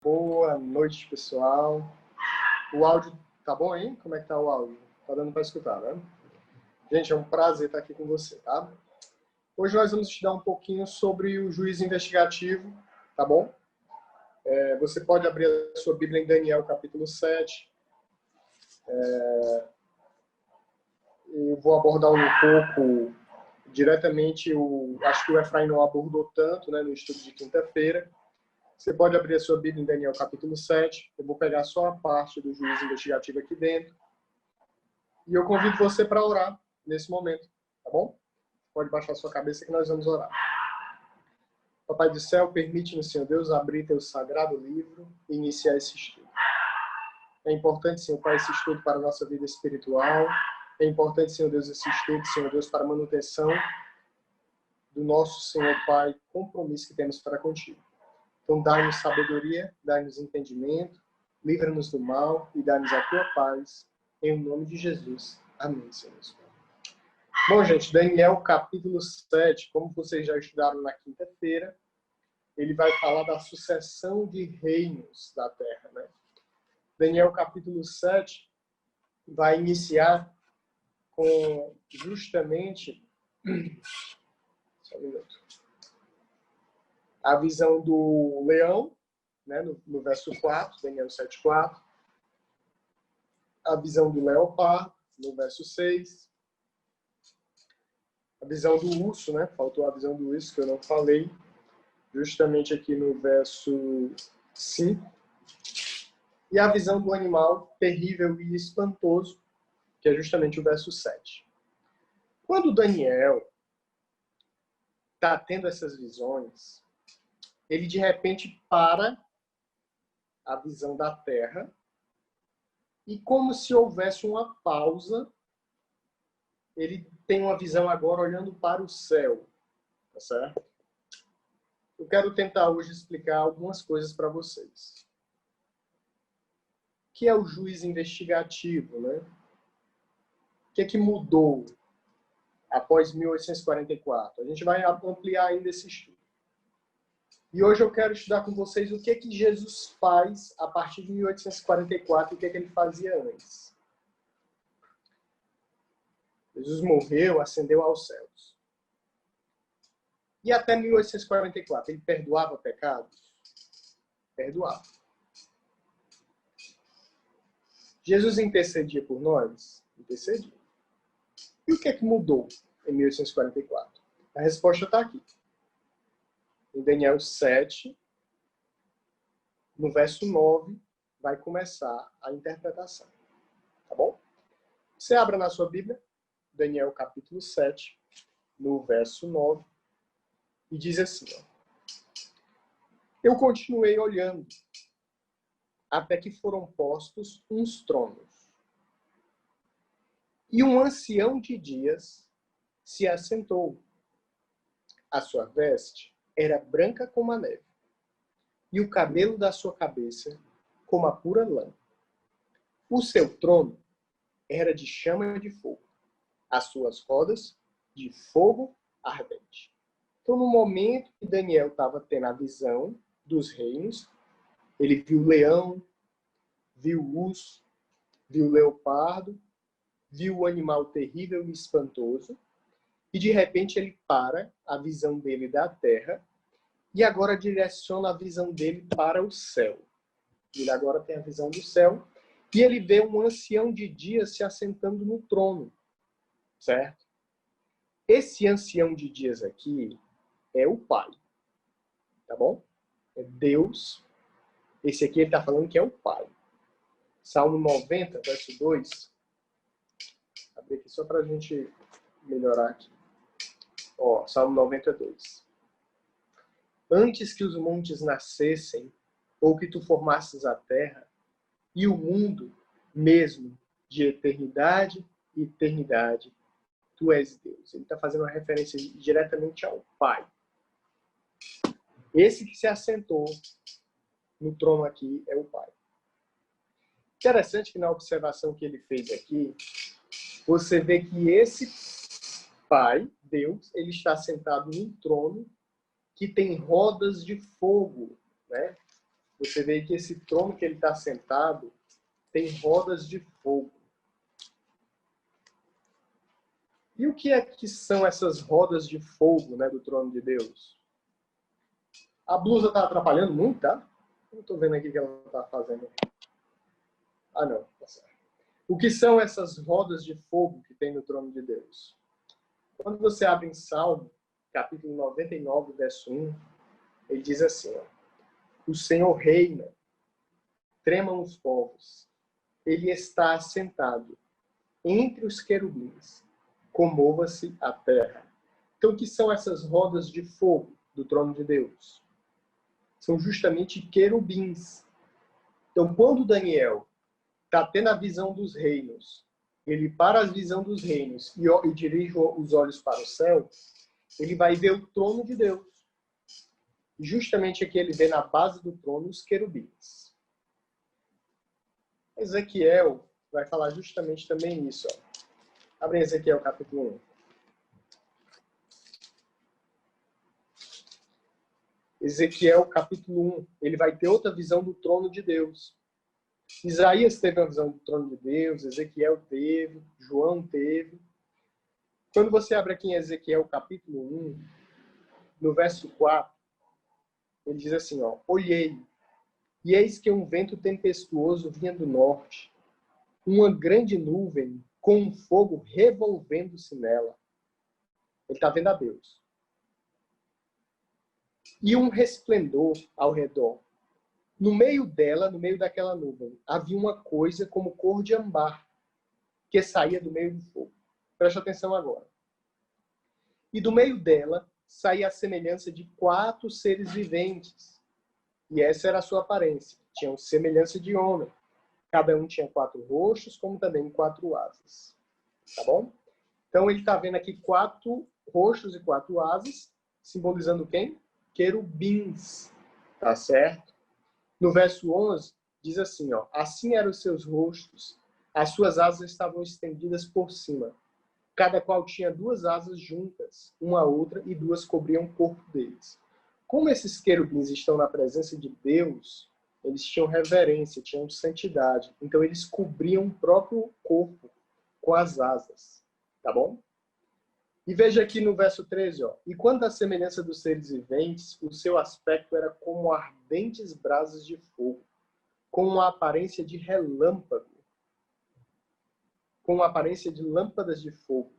Boa noite, pessoal. O áudio tá bom, hein? Como é que tá o áudio? Tá dando para escutar, né? Gente, é um prazer estar aqui com você, tá? Hoje nós vamos estudar um pouquinho sobre o juízo investigativo, tá bom? Você pode abrir a sua Bíblia em Daniel, capítulo 7. Eu vou abordar um pouco diretamente, acho que o Efraim não abordou tanto, né, no estudo de quinta-feira. Você pode abrir a sua Bíblia em Daniel, capítulo 7. Eu vou pegar só a parte do juízo investigativo aqui dentro. E eu convido você para orar nesse momento, tá bom? Pode baixar sua cabeça que nós vamos orar. Papai do céu, permite-nos, Senhor Deus, abrir teu sagrado livro e iniciar esse estudo. É importante, Senhor Pai, esse estudo para a nossa vida espiritual. É importante, Senhor Deus, esse estudo, Senhor Deus, para a manutenção do nosso, Senhor Pai, compromisso que temos para contigo. Então, dá-nos sabedoria, dá-nos entendimento, livra-nos do mal e dá-nos a tua paz. Em nome de Jesus. Amém, Senhor. Bom, gente, Daniel, capítulo 7, como vocês já estudaram na quinta-feira, ele vai falar da sucessão de reinos da terra, né? Daniel, capítulo 7, vai iniciar com justamente só um minuto, a visão do leão, né, no verso 4, Daniel 7:4, a visão do leopardo, no verso 6, a visão do urso, né, faltou a visão do urso que eu não falei, justamente aqui no verso 5, e a visão do animal terrível e espantoso, que é justamente o verso 7. Quando Daniel está tendo essas visões, ele de repente para a visão da terra e, como se houvesse uma pausa, ele tem uma visão agora olhando para o céu, tá certo? Eu quero tentar hoje explicar algumas coisas para vocês. O que é o juízo investigativo, né? O que é que mudou após 1844? A gente vai ampliar ainda esse estudo. E hoje eu quero estudar com vocês o que é que Jesus faz a partir de 1844 e o que é que ele fazia antes. Jesus morreu, ascendeu aos céus. E até 1844, ele perdoava pecados? Perdoava. Jesus intercedia por nós? Intercedia. E o que é que mudou em 1844? A resposta está aqui. Em Daniel 7, no verso 9, vai começar a interpretação. Tá bom? Você abra na sua Bíblia, Daniel capítulo 7, no verso 9, e diz assim, ó, eu continuei olhando, até que foram postos uns tronos. E um ancião de dias se assentou. A sua veste era branca como a neve, e o cabelo da sua cabeça como a pura lã. O seu trono era de chama de fogo, as suas rodas de fogo ardente. Então, no momento que Daniel estava tendo a visão dos reinos, ele viu o leão, viu o urso, viu o leopardo, viu o animal terrível e espantoso, e de repente ele para a visão dele da terra e agora direciona a visão dele para o céu. Ele agora tem a visão do céu e ele vê um ancião de dias se assentando no trono, certo? Esse ancião de dias aqui é o Pai, tá bom? É Deus. Esse aqui ele está falando que é o Pai. Salmo 90, verso 2. Vou abrir aqui só para a gente melhorar aqui. Ó, Salmo 92. Antes que os montes nascessem, ou que tu formasses a terra, e o mundo mesmo, de eternidade e eternidade, tu és Deus. Ele está fazendo uma referência diretamente ao Pai. Esse que se assentou no trono aqui é o Pai. Interessante que na observação que ele fez aqui, você vê que esse Pai, Deus, ele está sentado num trono que tem rodas de fogo, né? você vê que esse trono que ele está sentado tem rodas de fogo. E o que é que são essas rodas de fogo, né, do trono de Deus? A blusa está atrapalhando muito, tá? Não estou vendo aqui o que ela está fazendo. Ah, não. Tá certo. O que são essas rodas de fogo que tem no trono de Deus? Quando você abre em Salmo, capítulo 99, verso 1, ele diz assim, ó, o Senhor reina, tremam os povos, ele está assentado entre os querubins, comova-se a terra. Então, o que são essas rodas de fogo do trono de Deus? São justamente querubins. Então, quando Daniel está tendo a visão dos reinos, ele para a visão dos reinos e dirige os olhos para o céu, ele vai ver o trono de Deus. E justamente aqui ele vê na base do trono os querubins. Ezequiel vai falar justamente também isso. Ó. Abre Ezequiel capítulo 1. Ezequiel capítulo 1, ele vai ter outra visão do trono de Deus. Isaías teve uma visão do trono de Deus, Ezequiel teve, João teve. Quando você abre aqui em Ezequiel capítulo 1, no verso 4, ele diz assim, ó, olhei, e eis que um vento tempestuoso vinha do norte, uma grande nuvem com um fogo revolvendo-se nela. Ele está vendo a Deus. E um resplendor ao redor. No meio dela, no meio daquela nuvem, havia uma coisa como cor de ambar, que saía do meio do fogo. Preste atenção agora. E do meio dela saía a semelhança de 4 seres viventes. E essa era a sua aparência. Tinham semelhança de homem. Cada um tinha 4 rostos, como também 4 asas. Tá bom? Então ele está vendo aqui 4 rostos e 4 asas, simbolizando quem? Querubins. Tá certo? No verso 11, diz assim, ó, assim eram os seus rostos, as suas asas estavam estendidas por cima. Cada qual tinha 2 asas juntas, uma a outra, e 2 cobriam o corpo deles. Como esses querubins estão na presença de Deus, eles tinham reverência, tinham santidade. Então eles cobriam o próprio corpo com as asas. Tá bom? E veja aqui no verso 13, ó. E quanto à semelhança dos seres viventes, o seu aspecto era como ardentes brasas de fogo, com uma aparência de relâmpago, com uma aparência de lâmpadas de fogo.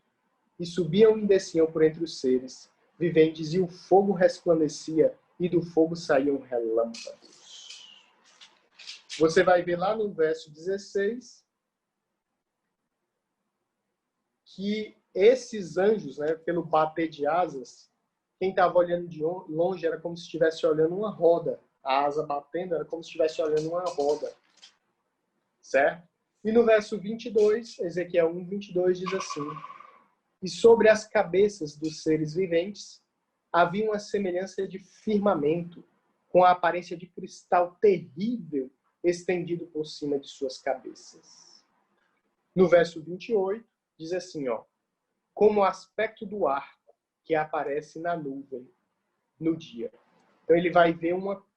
E subiam e desciam por entre os seres viventes, e o fogo resplandecia, e do fogo saíam relâmpagos. Você vai ver lá no verso 16 que esses anjos, né, pelo bater de asas, quem estava olhando de longe era como se estivesse olhando uma roda. A asa batendo era como se estivesse olhando uma roda. Certo? E no verso 22, Ezequiel 1, 22 diz assim, e sobre as cabeças dos seres viventes havia uma semelhança de firmamento, com a aparência de cristal terrível estendido por cima de suas cabeças. No verso 28, diz assim, ó, como o aspecto do arco que aparece na nuvem no dia. Então ele vai ver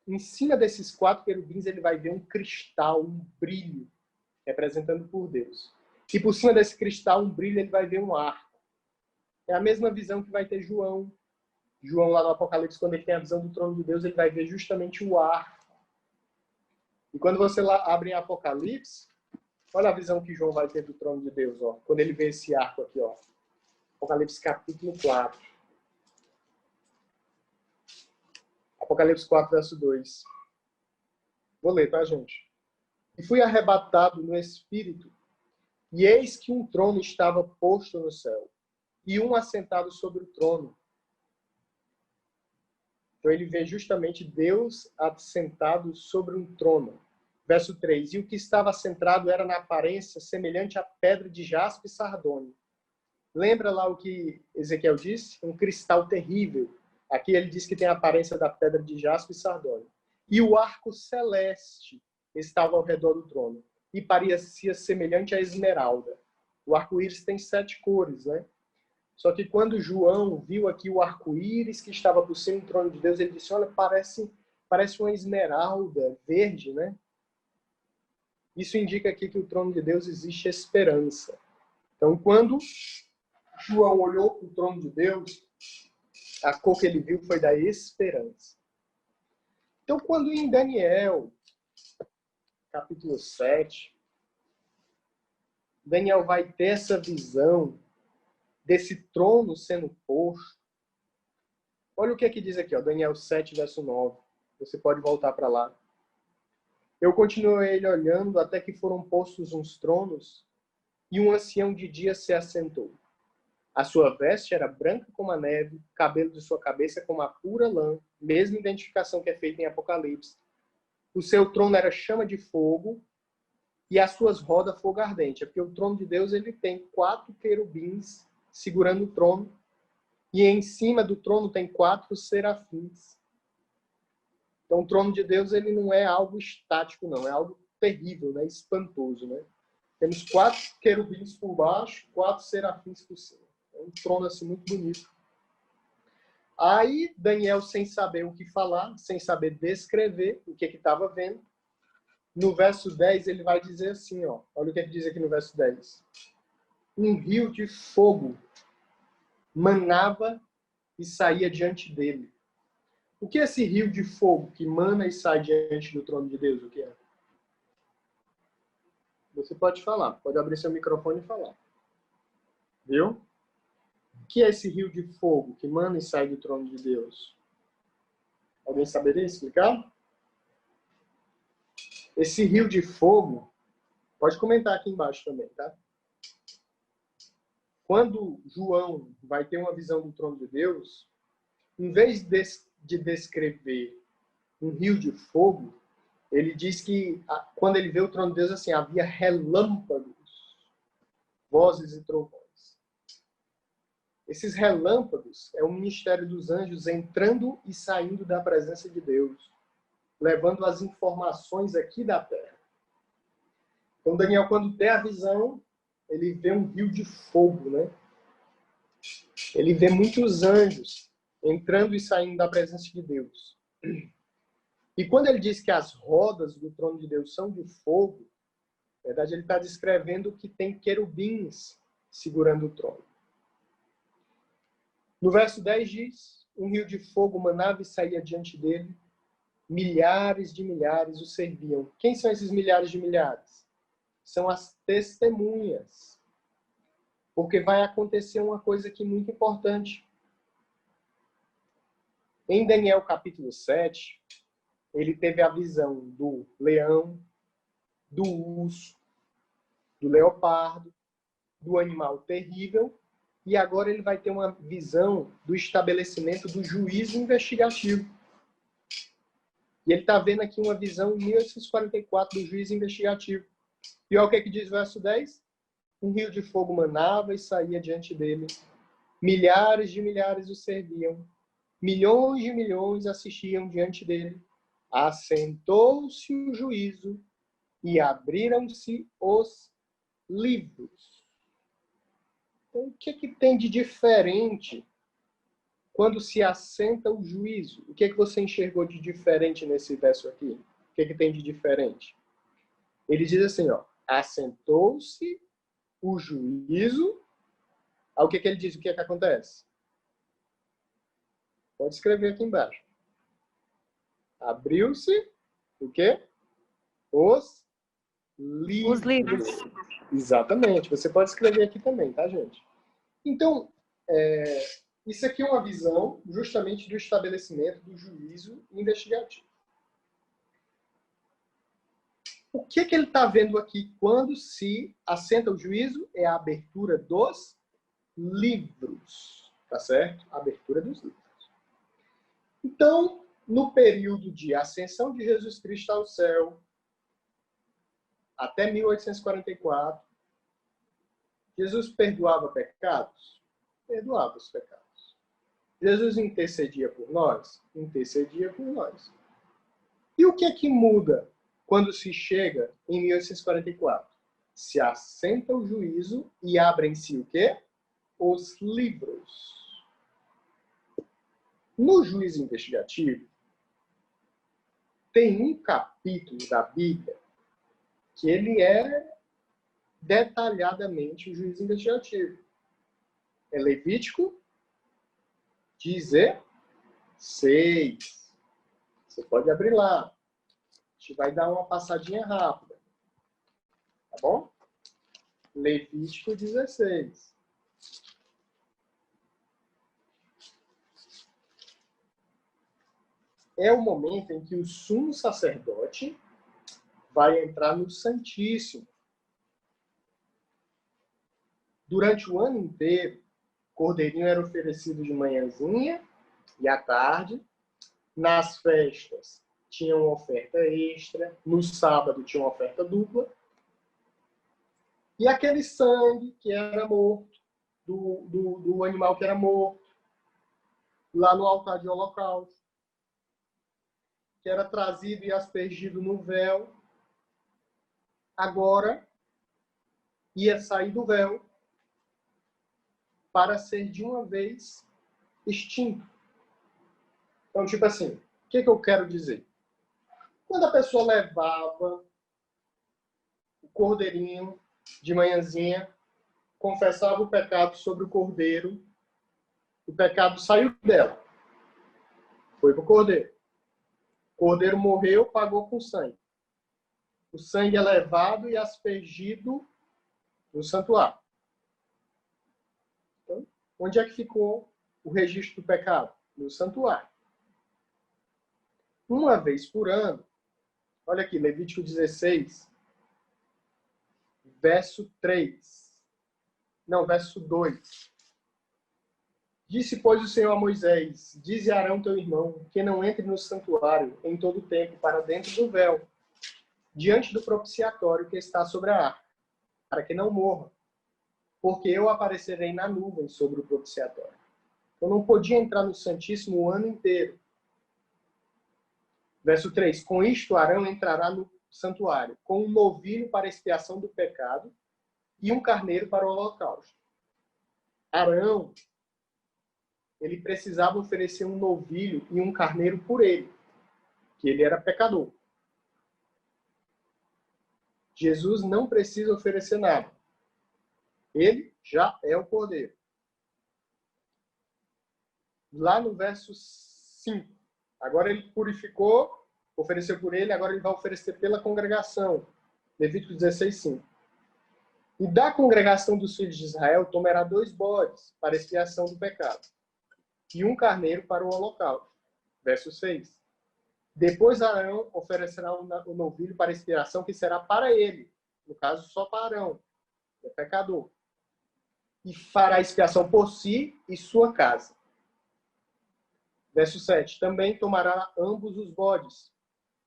em cima desses 4 querubins, ele vai ver um cristal, um brilho, representando por Deus. E por cima desse cristal, um brilho, ele vai ver um arco. É a mesma visão que vai ter João. João lá no Apocalipse, quando ele tem a visão do trono de Deus, ele vai ver justamente o arco. E quando você lá abre em Apocalipse, olha a visão que João vai ter do trono de Deus, ó, quando ele vê esse arco aqui, ó. Apocalipse capítulo 4. Apocalipse 4, verso 2. Vou ler, tá, gente? E fui arrebatado no Espírito, e eis que um trono estava posto no céu, e um assentado sobre o trono. Então ele vê justamente Deus assentado sobre um trono. Verso 3. E o que estava assentado era na aparência semelhante à pedra de jaspe e sardônio. Lembra lá o que Ezequiel disse? Um cristal terrível. Aqui ele diz que tem a aparência da pedra de jaspe e sardônio. E o arco celeste estava ao redor do trono. E parecia semelhante à esmeralda. O arco-íris tem 7 cores, né? Só que quando João viu aqui o arco-íris que estava por cima do trono de Deus, ele disse, olha, parece parece uma esmeralda verde, né? Isso indica aqui que o trono de Deus existe esperança. Então, quando João olhou para o trono de Deus, a cor que ele viu foi da esperança. Então, quando em Daniel, capítulo 7, Daniel vai ter essa visão desse trono sendo posto. Olha o que é que diz aqui, ó, Daniel 7, verso 9. Você pode voltar para lá. Eu continuei ele olhando até que foram postos uns tronos e um ancião de dia se assentou. A sua veste era branca como a neve, o cabelo de sua cabeça como a pura lã, mesma identificação que é feita em Apocalipse. O seu trono era chama de fogo e as suas rodas fogo ardente. É porque o trono de Deus ele tem 4 querubins segurando o trono e em cima do trono tem 4 serafins. Então o trono de Deus ele não é algo estático, não. É algo terrível, né? Espantoso, né? Temos 4 querubins por baixo, 4 serafins por cima. É um trono assim muito bonito. Aí Daniel, sem saber o que falar, sem saber descrever o que estava vendo, no verso 10 ele vai dizer assim, ó, olha o que ele diz aqui no verso 10. Um rio de fogo manava e saía diante dele. O que é esse rio de fogo que mana e sai diante do trono de Deus? O que é? Você pode falar, pode abrir seu microfone e falar. Viu? O que é esse rio de fogo que mana e sai do trono de Deus? Alguém saberia explicar? Esse rio de fogo, pode comentar aqui embaixo também, tá? Quando João vai ter uma visão do trono de Deus, em vez de descrever um rio de fogo, ele diz que quando ele vê o trono de Deus, assim, havia relâmpagos, vozes e trovões. Esses relâmpagos é o ministério dos anjos entrando e saindo da presença de Deus, levando as informações aqui da terra. Então, Daniel, quando tem a visão, ele vê um rio de fogo, né? Ele vê muitos anjos entrando e saindo da presença de Deus. E quando ele diz que as rodas do trono de Deus são de fogo, na verdade ele está descrevendo que tem querubins segurando o trono. No verso 10 diz, um rio de fogo manava e saía diante dele, milhares de milhares o serviam. Quem são esses milhares de milhares? São as testemunhas. Porque vai acontecer uma coisa aqui muito importante. Em Daniel capítulo 7, ele teve a visão do leão, do urso, do leopardo, do animal terrível, e agora ele vai ter uma visão do estabelecimento do juízo investigativo. E ele está vendo aqui uma visão em 1844 do juízo investigativo. E olha o que diz o verso 10. Um rio de fogo manava e saía diante dele. Milhares de milhares o serviam. Milhões de milhões assistiam diante dele. Assentou-se o juízo e abriram-se os livros. Então, o que tem de diferente quando se assenta o juízo? O que você enxergou de diferente nesse verso aqui? O que tem de diferente? Ele diz assim, ó, assentou-se o juízo. Aí o que ele diz? O que acontece? Pode escrever aqui embaixo. Abriu-se o quê? Os livros. Os livros. Exatamente. Você pode escrever aqui também, tá, gente? Então, isso aqui é uma visão justamente do estabelecimento do juízo investigativo. O que ele está vendo aqui quando se assenta o juízo? É a abertura dos livros. Tá certo? A abertura dos livros. Então, no período de ascensão de Jesus Cristo ao céu, até 1844, Jesus perdoava pecados? Perdoava os pecados. Jesus intercedia por nós? Intercedia por nós. E o que é que muda quando se chega em 1844? Se assenta o juízo e abrem-se o quê? Os livros. No juízo investigativo, tem um capítulo da Bíblia que ele é detalhadamente o juízo investigativo. É Levítico 16. Você pode abrir lá. A gente vai dar uma passadinha rápida. Tá bom? Levítico 16. É o momento em que o sumo sacerdote vai entrar no Santíssimo. Durante o ano inteiro, cordeirinho era oferecido de manhãzinha e à tarde. Nas festas, tinha uma oferta extra. No sábado, tinha uma oferta dupla. E aquele sangue que era morto, do animal que era morto, lá no altar de holocausto, que era trazido e aspergido no véu, agora ia sair do véu para ser de uma vez extinto. Então, tipo assim, o que eu quero dizer? Quando a pessoa levava o cordeirinho de manhãzinha, confessava o pecado sobre o cordeiro, o pecado saiu dela, foi para o cordeiro. O cordeiro morreu, pagou com sangue. O sangue é levado e aspergido no santuário. Então, onde é que ficou o registro do pecado? No santuário. Uma vez por ano, olha aqui, Levítico 16, verso 3. Não, verso 2. Disse, pois, o Senhor a Moisés, dize a Arão teu irmão, que não entre no santuário em todo o tempo para dentro do véu, diante do propiciatório que está sobre a arca, para que não morra, porque eu aparecerei na nuvem sobre o propiciatório. Eu não podia entrar no Santíssimo o ano inteiro. Verso 3. Com isto Arão entrará no santuário, com um novilho para expiação do pecado e um carneiro para o holocausto. Arão, ele precisava oferecer um novilho e um carneiro por ele, que ele era pecador. Jesus não precisa oferecer nada. Ele já é o cordeiro. Lá no verso 5. Agora ele purificou, ofereceu por ele, agora ele vai oferecer pela congregação. Levítico 16, 5. E da congregação dos filhos de Israel tomará 2 bodes para expiação do pecado e um carneiro para o holocausto. Verso 6. Depois Arão oferecerá o novilho para expiação, que será para ele. No caso, só para Arão, que é pecador. E fará expiação por si e sua casa. Verso 7. Também tomará ambos os bodes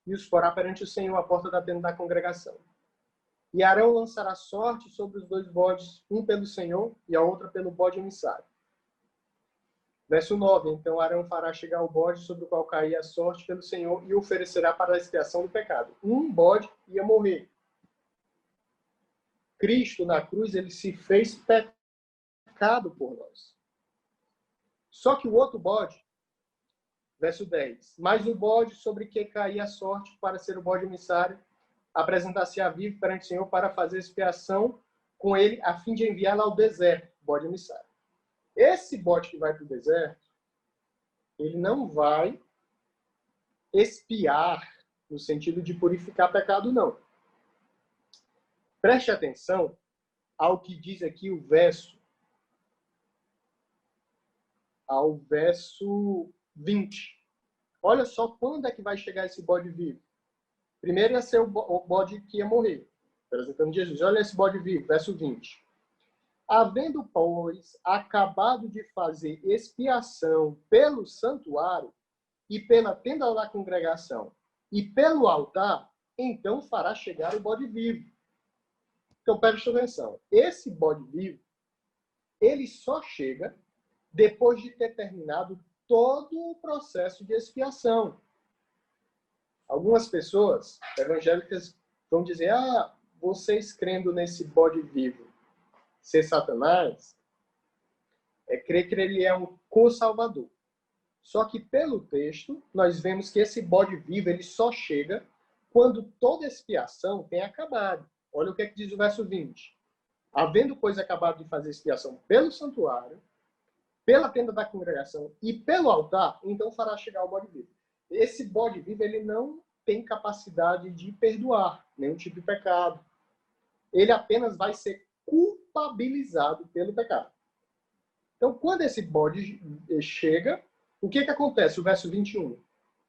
e os porá perante o Senhor à porta da tenda da congregação. E Arão lançará sorte sobre os 2 bodes, um pelo Senhor e a outra pelo bode emissário. Verso 9. Então Arão fará chegar o bode sobre o qual cair a sorte pelo Senhor e oferecerá para a expiação do pecado. Um bode ia morrer. Cristo, na cruz, ele se fez pecado por nós. Só que o outro bode, verso 10. Mas o bode sobre que caía a sorte para ser o bode emissário, apresentar-se-á vivo perante o Senhor para fazer expiação com ele, a fim de enviá-lo ao deserto, bode emissário. Esse bode que vai para o deserto, ele não vai expiar no sentido de purificar pecado, não. Preste atenção ao que diz aqui o verso, ao verso 20. Olha só quando é que vai chegar esse bode vivo. Primeiro ia ser o bode que ia morrer, apresentando Jesus. Olha esse bode vivo, verso 20. Havendo, pois, acabado de fazer expiação pelo santuário e pela tenda da congregação e pelo altar, então fará chegar o bode vivo. Então, preste atenção. Esse bode vivo, ele só chega depois de ter terminado todo o processo de expiação. Algumas pessoas evangélicas vão dizer, vocês crendo nesse bode vivo ser Satanás, é crer que ele é um co-salvador. Só que pelo texto, nós vemos que esse bode vivo ele só chega quando toda expiação tem acabado. Olha o que é que diz o verso 20. Havendo, pois, acabado de fazer expiação pelo santuário, pela tenda da congregação e pelo altar, então fará chegar o bode vivo. Esse bode vivo ele não tem capacidade de perdoar nenhum tipo de pecado. Ele apenas vai ser culpabilizado pelo pecado. Então, quando esse bode chega, o que acontece? O verso 21.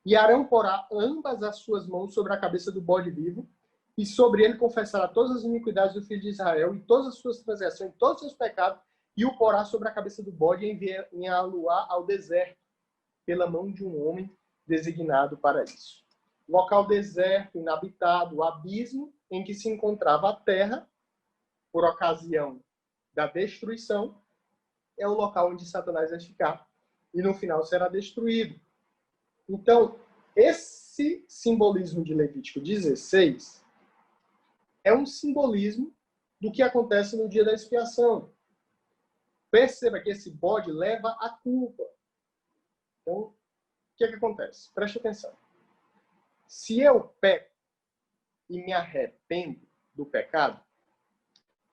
E Arão porá ambas as suas mãos sobre a cabeça do bode vivo, e sobre ele confessará todas as iniquidades do filho de Israel, e todas as suas transgressões, e todos os seus pecados, e o porá sobre a cabeça do bode e enviá-lo ao deserto, pela mão de um homem designado para isso. Local deserto, inabitado, o abismo em que se encontrava a terra, por ocasião da destruição, é o local onde Satanás vai ficar. E no final será destruído. Então, esse simbolismo de Levítico 16 é um simbolismo do que acontece no dia da expiação. Perceba que esse bode leva a culpa. Então, o que acontece? Preste atenção. Se eu peco e me arrependo do pecado,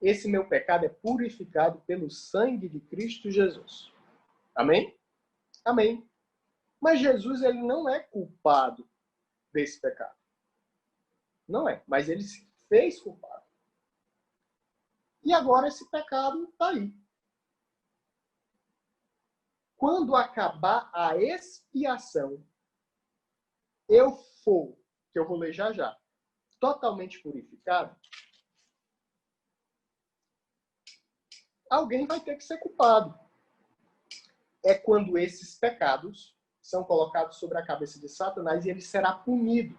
esse meu pecado é purificado pelo sangue de Cristo Jesus. Amém? Amém. Mas Jesus ele não é culpado desse pecado. Não é. Mas ele se fez culpado. E agora esse pecado está aí. Quando acabar a expiação, eu for, que eu vou ler já já, totalmente purificado, alguém vai ter que ser culpado. É quando esses pecados são colocados sobre a cabeça de Satanás e ele será punido.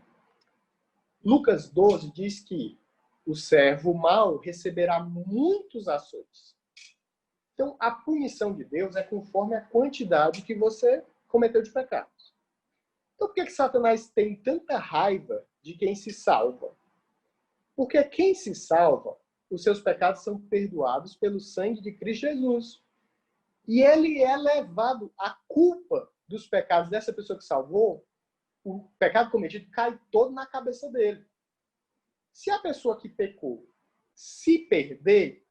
Lucas 12 diz que o servo mau receberá muitos açoites. Então, a punição de Deus é conforme a quantidade que você cometeu de pecados. Então, por que Satanás tem tanta raiva de quem se salva? Porque quem se salva, os seus pecados são perdoados pelo sangue de Cristo Jesus. E ele é levado à culpa dos pecados dessa pessoa que salvou, o pecado cometido cai todo na cabeça dele. Se a pessoa que pecou se perder,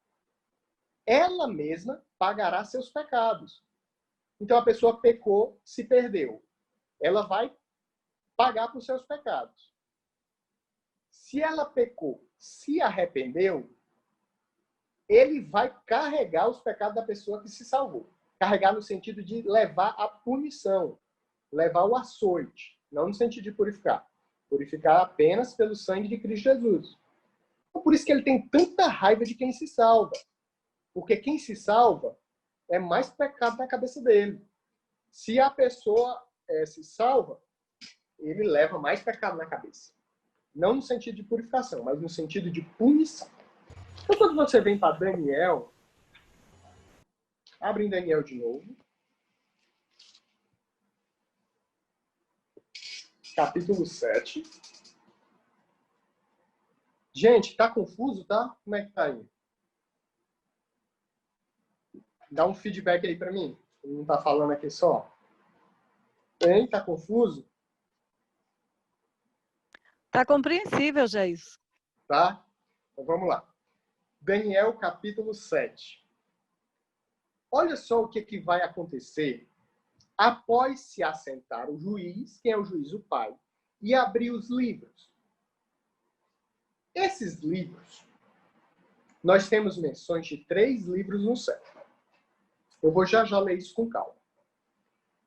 ela mesma pagará seus pecados. Então a pessoa pecou, se perdeu. Ela vai pagar por seus pecados. Se ela pecou, se arrependeu, ele vai carregar os pecados da pessoa que se salvou. Carregar no sentido de levar a punição, levar o açoite, não no sentido de purificar. Purificar apenas pelo sangue de Cristo Jesus. Por isso que ele tem tanta raiva de quem se salva. Porque quem se salva é mais pecado na cabeça dele. Se a pessoa se salva, ele leva mais pecado na cabeça. Não no sentido de purificação, mas no sentido de punição. Então, quando você vem para Daniel, abre em Daniel de novo. Capítulo 7. Gente, tá confuso, tá? Como é que tá aí? Dá um feedback aí para mim. Não tá falando aqui só. Hein? Tá confuso? Tá compreensível, Jair. Tá? Então vamos lá. Daniel, capítulo 7. Olha só o que vai acontecer após se assentar o juiz, quem é o juiz? O pai, e abrir os livros. Esses livros, nós temos menções de 3 livros no céu. Eu vou já ler isso com calma.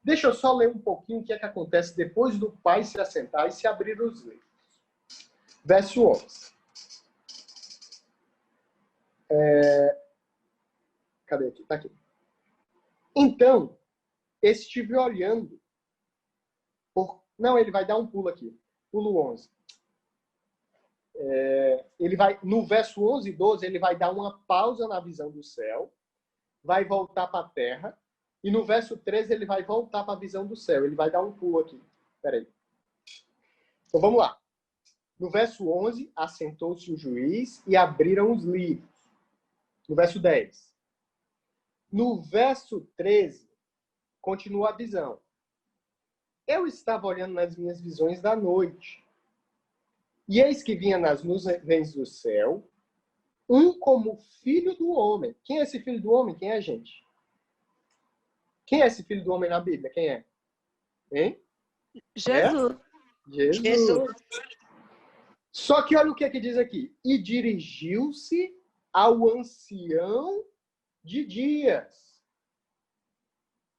Deixa eu só ler um pouquinho o que acontece depois do pai se assentar e se abrir os livros. Verso 11. Cadê aqui? Tá aqui. Então, estive olhando. Não, ele vai dar um pulo aqui. Pulo 11. Ele vai, no verso 11 e 12, ele vai dar uma pausa na visão do céu, vai voltar para a terra, e no verso 13 ele vai voltar para a visão do céu. Ele vai dar um pulo aqui. Espera aí. Então vamos lá. No verso 11, assentou-se o juiz e abriram os livros. No verso 10. No verso 13, continua a visão. Eu estava olhando nas minhas visões da noite, e eis que vinha nas nuvens do céu um como filho do homem. Quem é esse filho do homem? Quem é, gente? Quem é esse filho do homem na Bíblia? Quem é? Hein? Jesus. Jesus. Só que olha o que diz aqui. E dirigiu-se ao ancião de dias.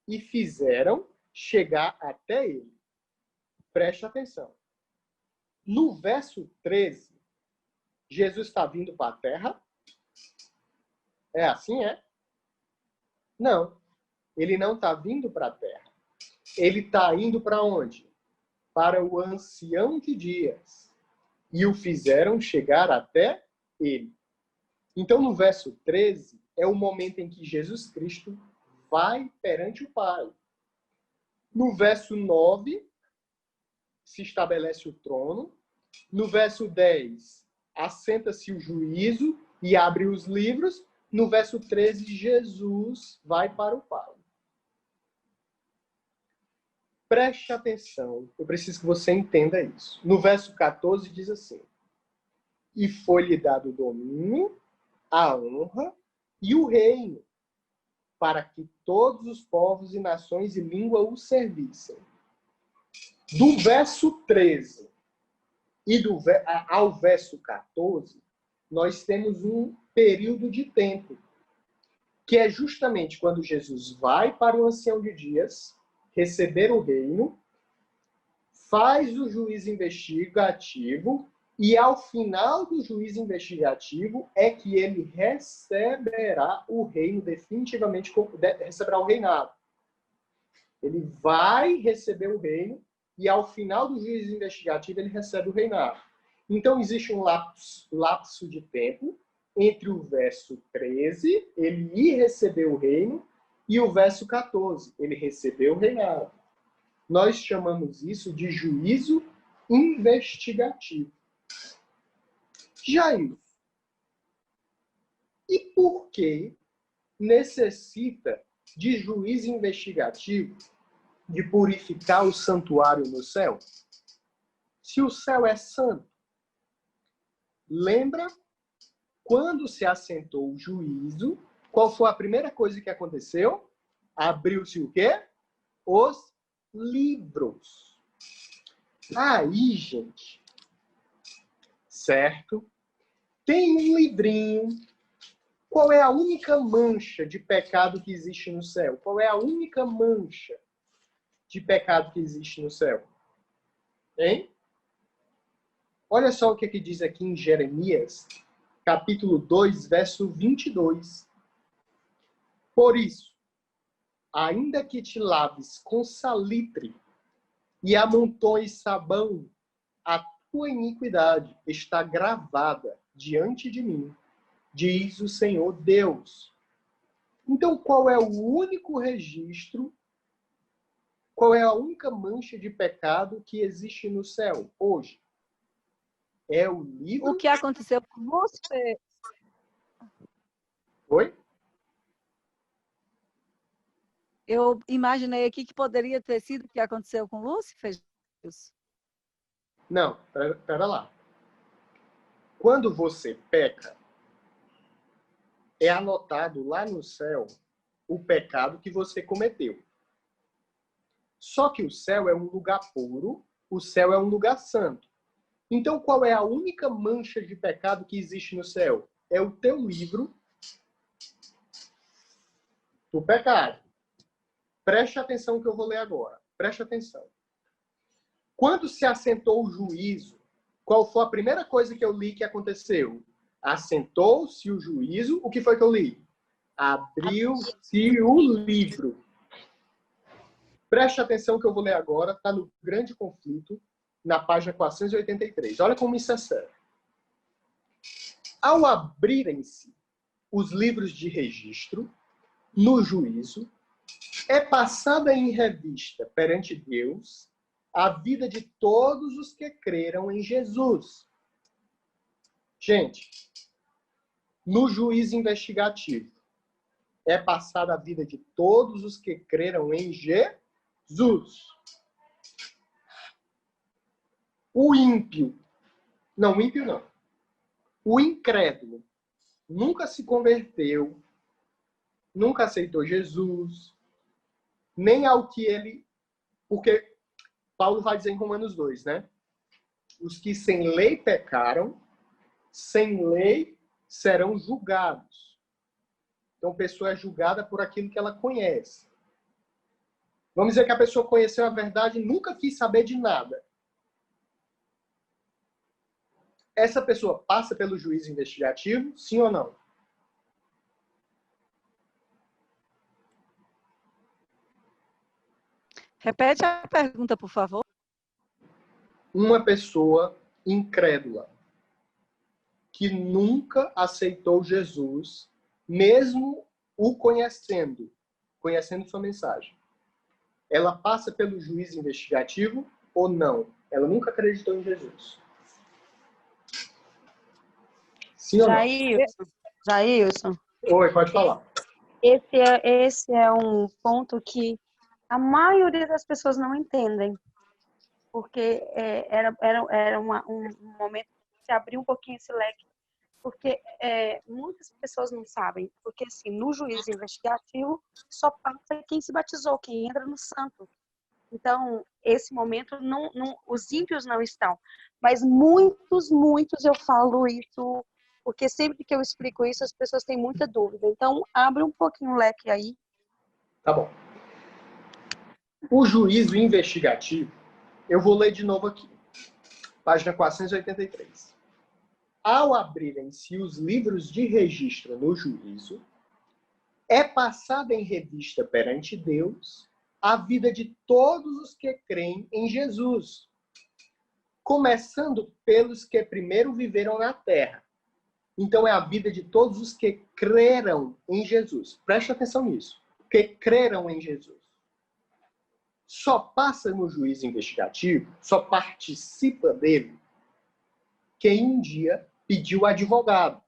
E fizeram chegar até ele. Preste atenção. No verso 13, Jesus está vindo para a terra? É assim, é? Não. Ele não está vindo para a terra. Ele está indo para onde? Para o ancião de dias. E o fizeram chegar até ele. Então, no verso 13, é o momento em que Jesus Cristo vai perante o Pai. No verso 9, se estabelece o trono. No verso 10, assenta-se o juízo e abre os livros. No verso 13, Jesus vai para o Pai. Preste atenção, eu preciso que você entenda isso. No verso 14 diz assim: e foi-lhe dado o domínio, a honra e o reino, para que todos os povos e nações e língua o servissem. Do verso 13 e ao verso 14, nós temos um período de tempo, que é justamente quando Jesus vai para o ancião de dias, receber o reino, faz o juízo investigativo, e ao final do juízo investigativo é que ele receberá o reino definitivamente, receberá o reinado. Ele vai receber o reino e ao final do juízo investigativo ele recebe o reinado. Então existe um lapso de tempo entre o verso 13, ele ir receber o reino, e o verso 14, ele recebeu o reinado. Nós chamamos isso de juízo investigativo. Jair, e por que necessita de juízo investigativo, de purificar o santuário no céu? Se o céu é santo, lembra quando se assentou o juízo, qual foi a primeira coisa que aconteceu? Abriu-se o quê? Os livros. Aí, gente, certo? Tem um livrinho. Qual é a única mancha de pecado que existe no céu? Qual é a única mancha de pecado que existe no céu? Hein? Olha só o que diz aqui em Jeremias, capítulo 2, verso 22. Por isso, ainda que te laves com salitre e amontoes sabão, a tua iniquidade está gravada diante de mim, diz o Senhor Deus. Então, qual é o único registro, qual é a única mancha de pecado que existe no céu hoje? É o livro... O que aconteceu com você? Oi? Eu imaginei aqui que poderia ter sido o que aconteceu com Lúcifer. Não, pera lá. Quando você peca, é anotado lá no céu o pecado que você cometeu. Só que o céu é um lugar puro, o céu é um lugar santo. Então, qual é a única mancha de pecado que existe no céu? É o teu livro do pecado. Preste atenção no que eu vou ler agora. Preste atenção. Quando se assentou o juízo, qual foi a primeira coisa que eu li que aconteceu? Assentou-se o juízo. O que foi que eu li? Abriu-se o livro. Preste atenção que eu vou ler agora. Está no Grande Conflito, na página 483. Olha como isso é sério. Ao abrirem-se os livros de registro, no juízo, é passada em revista perante Deus a vida de todos os que creram em Jesus. Gente, no juízo investigativo, é passada a vida de todos os que creram em Jesus. O ímpio, não, o ímpio não. O incrédulo nunca se converteu, nunca aceitou Jesus, nem ao que ele... Porque Paulo vai dizer em Romanos 2, né? Os que sem lei pecaram, sem lei serão julgados. Então, a pessoa é julgada por aquilo que ela conhece. Vamos dizer que a pessoa conheceu a verdade e nunca quis saber de nada. Essa pessoa passa pelo juízo investigativo, sim ou não? Repete a pergunta, por favor. Uma pessoa incrédula, que nunca aceitou Jesus, mesmo o conhecendo sua mensagem. Ela passa pelo juízo investigativo ou não? Ela nunca acreditou em Jesus. Sim ou não? Jailson, Oi, pode falar. esse é um ponto que a maioria das pessoas não entendem, porque era um momento de se abrir um pouquinho esse leque, porque muitas pessoas não sabem, porque assim, no juízo investigativo só passa quem se batizou, quem entra no santo. Então, esse momento, os ímpios não estão. Mas muitos, eu falo isso, porque sempre que eu explico isso, as pessoas têm muita dúvida. Então, abre um pouquinho o leque aí. Tá bom. O juízo investigativo, eu vou ler de novo aqui. Página 483. Ao abrirem-se os livros de registro no juízo, é passada em revista perante Deus a vida de todos os que creem em Jesus, começando pelos que primeiro viveram na terra. Então é a vida de todos os que creram em Jesus. Preste atenção nisso. Que creram em Jesus. Só passa no juízo investigativo, só participa dele quem um dia pediu advogado.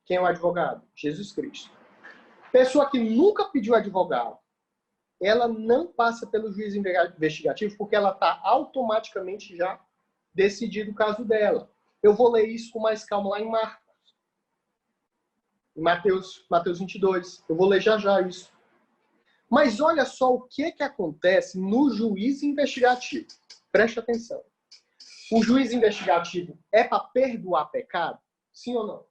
Quem é o advogado? Jesus Cristo. Pessoa que nunca pediu advogado, ela não passa pelo juízo investigativo porque ela está automaticamente já decidido o caso dela. Eu vou ler isso com mais calma lá em Marcos. Em Mateus 22. Eu vou ler já isso. Mas olha só o que acontece no juízo investigativo. Preste atenção. O juiz investigativo é para perdoar pecado? Sim ou não?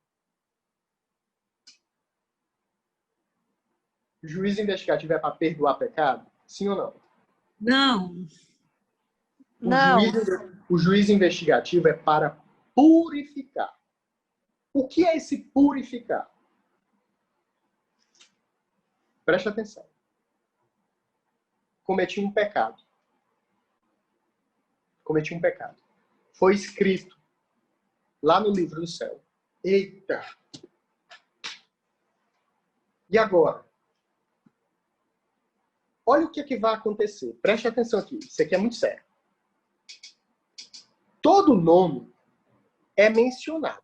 O juiz investigativo é para perdoar pecado? Sim ou não? Não. O juiz investigativo é para purificar. O que é esse purificar? Preste atenção. Cometi um pecado. Foi escrito lá no livro do céu. Eita! E agora? Olha o que vai acontecer. Preste atenção aqui. Isso aqui é muito sério. Todo nome é mencionado.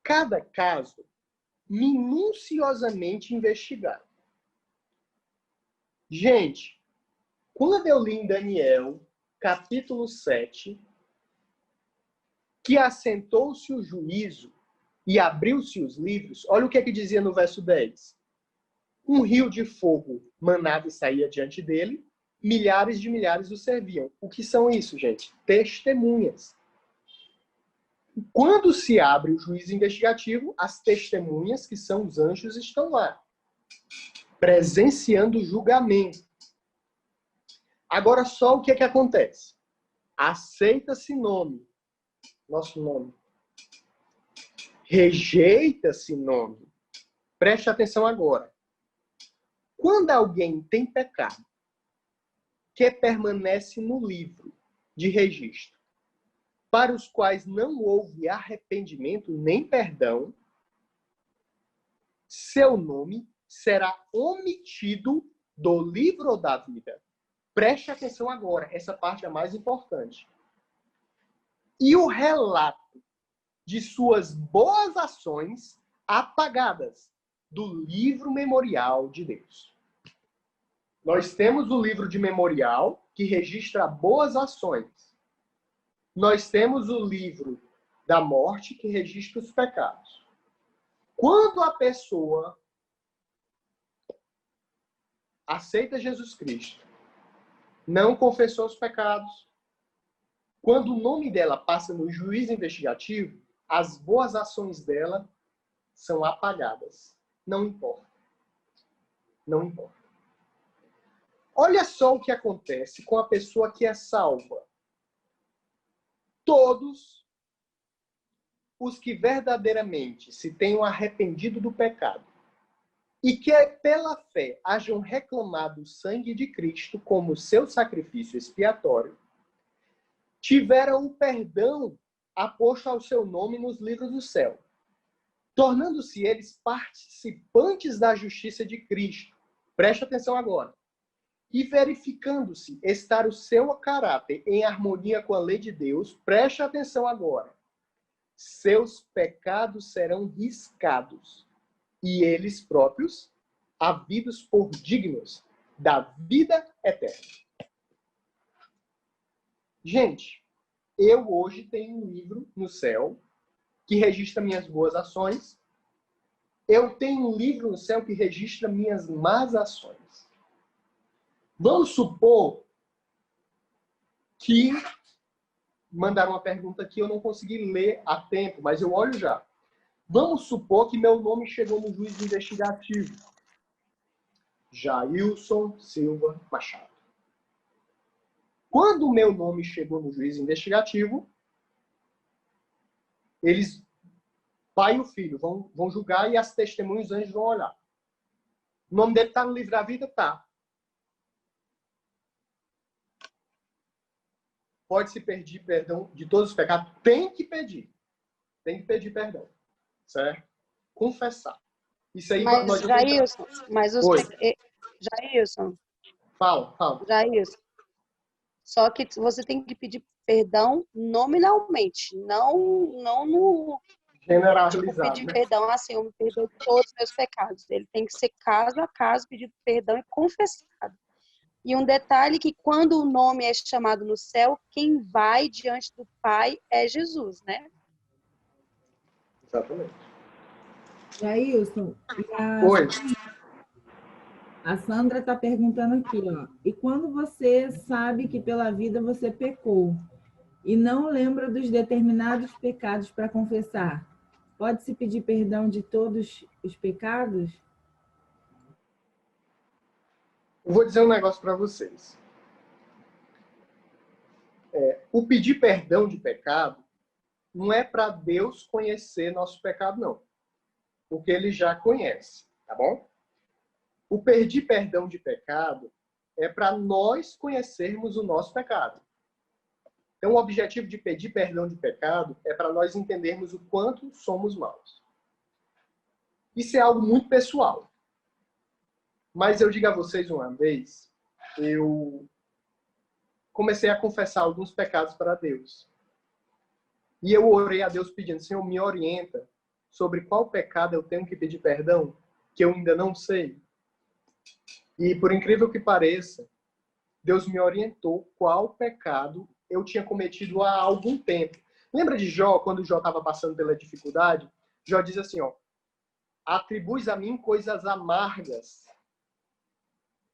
Cada caso minuciosamente investigado. Gente, quando eu li em Daniel, capítulo 7, que assentou-se o juízo e abriu-se os livros, olha o que dizia no verso 10. Um rio de fogo manava e saía diante dele, milhares de milhares o serviam. O que são isso, gente? Testemunhas. Quando se abre o juízo investigativo, as testemunhas, que são os anjos, estão lá, presenciando o julgamento. Agora, só o que acontece? Aceita-se nome, nosso nome. Rejeita-se nome. Preste atenção agora. Quando alguém tem pecado que permanece no livro de registro, para os quais não houve arrependimento nem perdão, seu nome será omitido do livro da vida. Preste atenção agora, essa parte é a mais importante. E o relato de suas boas ações apagadas do livro memorial de Deus. Nós temos o livro de memorial que registra boas ações. nós temos o livro da morte que registra os pecados. Quando a pessoa aceita Jesus Cristo, não confessou os pecados, quando o nome dela passa no juízo investigativo, as boas ações dela são apagadas. Não importa. Não importa. Olha só o que acontece com a pessoa que é salva. Todos os que verdadeiramente se tenham arrependido do pecado e que pela fé hajam reclamado o sangue de Cristo como seu sacrifício expiatório, tiveram o perdão aposto ao seu nome nos livros do céu, tornando-se eles participantes da justiça de Cristo. Preste atenção agora. E verificando-se estar o seu caráter em harmonia com a lei de Deus, preste atenção agora. Seus pecados serão riscados e eles próprios havidos por dignos da vida eterna. Gente, eu hoje tenho um livro no céu que registra minhas boas ações. Eu tenho um livro no céu que registra minhas más ações. Vamos supor que mandaram uma pergunta aqui, eu não consegui ler a tempo, mas eu olho já. Vamos supor que meu nome chegou no juízo investigativo. Jailson Silva Machado. Quando o meu nome chegou no juízo investigativo, eles, pai e o filho, vão julgar e as testemunhas anjos vão olhar. O nome dele está no livro da vida? Tá. Pode-se pedir perdão de todos os pecados? Tem que pedir. Tem que pedir perdão. Certo? Confessar. Isso aí... Mas, Jailson, Jailson. Fala. Jailson. Só que você tem que pedir perdão nominalmente, não no... Generalizado. Tipo, pedir perdão assim, eu me perdoo de todos os meus pecados. Ele tem que ser caso a caso, pedir perdão e confessado. E um detalhe que quando o nome é chamado no céu, quem vai diante do Pai é Jesus, né? Exatamente. Jailson, Oi. A Sandra está perguntando aqui, ó. E quando você sabe que pela vida você pecou e não lembra dos determinados pecados para confessar, pode-se pedir perdão de todos os pecados? Eu vou dizer um negócio para vocês. O pedir perdão de pecado não é para Deus conhecer nosso pecado, não. Porque Ele já conhece, tá bom? O pedir perdão de pecado é para nós conhecermos o nosso pecado. Então, o objetivo de pedir perdão de pecado é para nós entendermos o quanto somos maus. Isso é algo muito pessoal. Mas eu digo a vocês uma vez, eu comecei a confessar alguns pecados para Deus. E eu orei a Deus pedindo, Senhor, me orienta sobre qual pecado eu tenho que pedir perdão, que eu ainda não sei. E, por incrível que pareça, Deus me orientou qual pecado eu tinha cometido há algum tempo. Lembra de Jó, quando Jó estava passando pela dificuldade? Jó diz assim, ó, atribuis a mim coisas amargas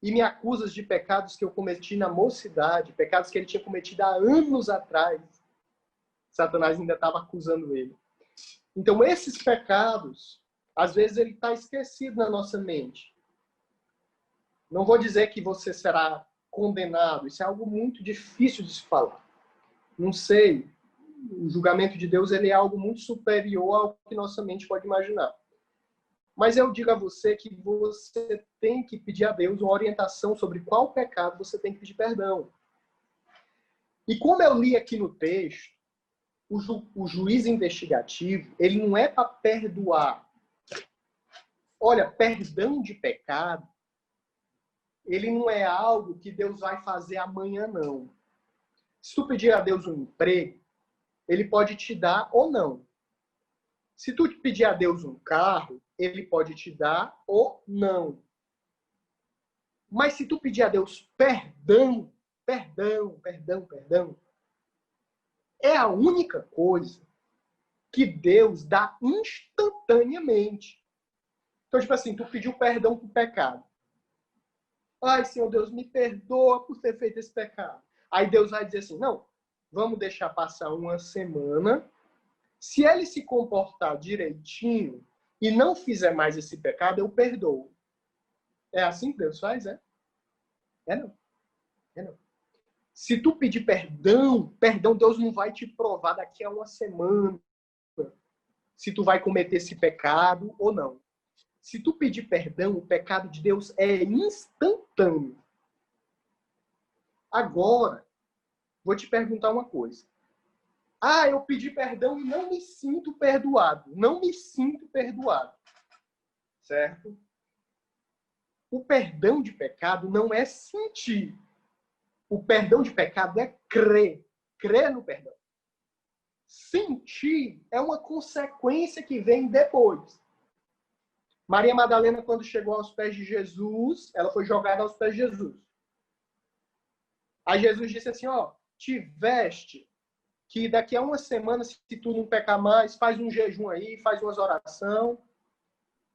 e me acusas de pecados que eu cometi na mocidade, pecados que ele tinha cometido há anos atrás. Satanás ainda estava acusando ele. Então, esses pecados, às vezes, ele está esquecido na nossa mente. Não vou dizer que você será condenado. Isso é algo muito difícil de se falar. Não sei. O julgamento de Deus ele é algo muito superior ao que nossa mente pode imaginar. Mas eu digo a você que você tem que pedir a Deus uma orientação sobre qual pecado você tem que pedir perdão. E como eu li aqui no texto, o juiz investigativo, ele não é para perdoar. Olha, perdão de pecado, ele não é algo que Deus vai fazer amanhã, não. Se tu pedir a Deus um emprego, ele pode te dar ou não. Se tu pedir a Deus um carro, ele pode te dar ou não. Mas se tu pedir a Deus perdão, É a única coisa que Deus dá instantaneamente. Então, tipo assim, tu pediu perdão pro pecado. Ai, Senhor Deus, me perdoa por ter feito esse pecado. Aí Deus vai dizer assim, não, vamos deixar passar uma semana. Se ele se comportar direitinho e não fizer mais esse pecado, eu perdoo. É assim que Deus faz, é? É não. É não. Se tu pedir perdão, Deus não vai te provar daqui a uma semana se tu vai cometer esse pecado ou não. Se tu pedir perdão, o pecado de Deus é instantâneo. Agora, vou te perguntar uma coisa. Ah, eu pedi perdão e não me sinto perdoado. Não me sinto perdoado. Certo? O perdão de pecado não é sentir. O perdão de pecado é crer. Crer no perdão. Sentir é uma consequência que vem depois. Maria Madalena, quando chegou aos pés de Jesus, ela foi jogada aos pés de Jesus. Aí Jesus disse assim, ó, te veste, que daqui a uma semana, se tu não pecar mais, faz um jejum aí, faz umas orações,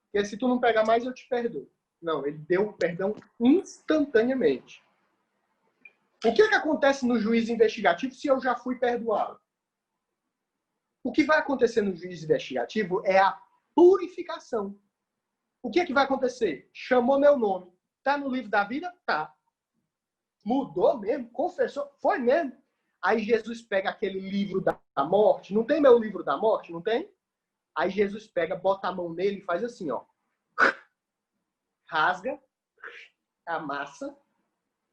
porque se tu não pegar mais, eu te perdoo. Não, ele deu o perdão instantaneamente. O que acontece no juízo investigativo se eu já fui perdoado? O que vai acontecer no juízo investigativo é a purificação. O que vai acontecer? Chamou meu nome. Tá no livro da vida? Tá. Mudou mesmo? Confessou? Foi mesmo. Aí Jesus pega aquele livro da morte. Não tem meu livro da morte? Não tem? Aí Jesus pega, bota a mão nele e faz assim, ó. Rasga, amassa,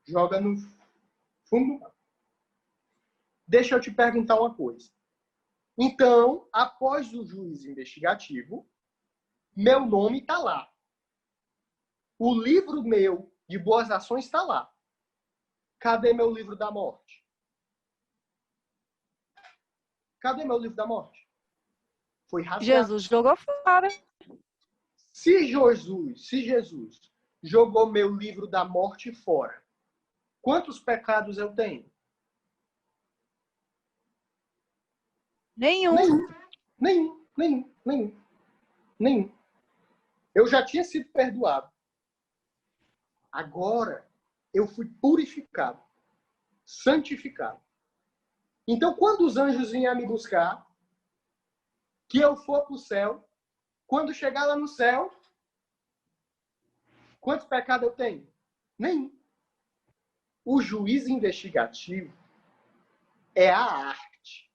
joga no fundo. Deixa eu te perguntar uma coisa. Então, após o juízo investigativo, meu nome está lá. O livro meu de boas ações está lá. Cadê meu livro da morte? Cadê meu livro da morte? Foi rasgado. Jesus jogou fora. Se Jesus jogou meu livro da morte fora, quantos pecados eu tenho? Nenhum. Nenhum. Eu já tinha sido perdoado. Agora, eu fui purificado, santificado. Então, quando os anjos vinham me buscar, que eu for para o céu, quando chegar lá no céu, quantos pecados eu tenho? Nenhum. O juiz investigativo é a arte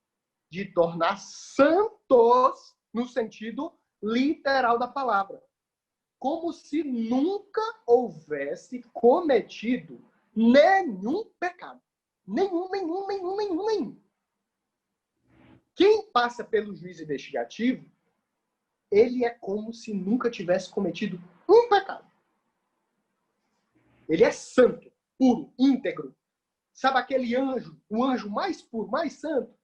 de tornar santos no sentido literal da palavra. Como se nunca houvesse cometido nenhum pecado. Nenhum. Quem passa pelo juiz investigativo, ele é como se nunca tivesse cometido um pecado. Ele é santo, puro, íntegro. Sabe aquele anjo, o anjo mais puro, mais santo?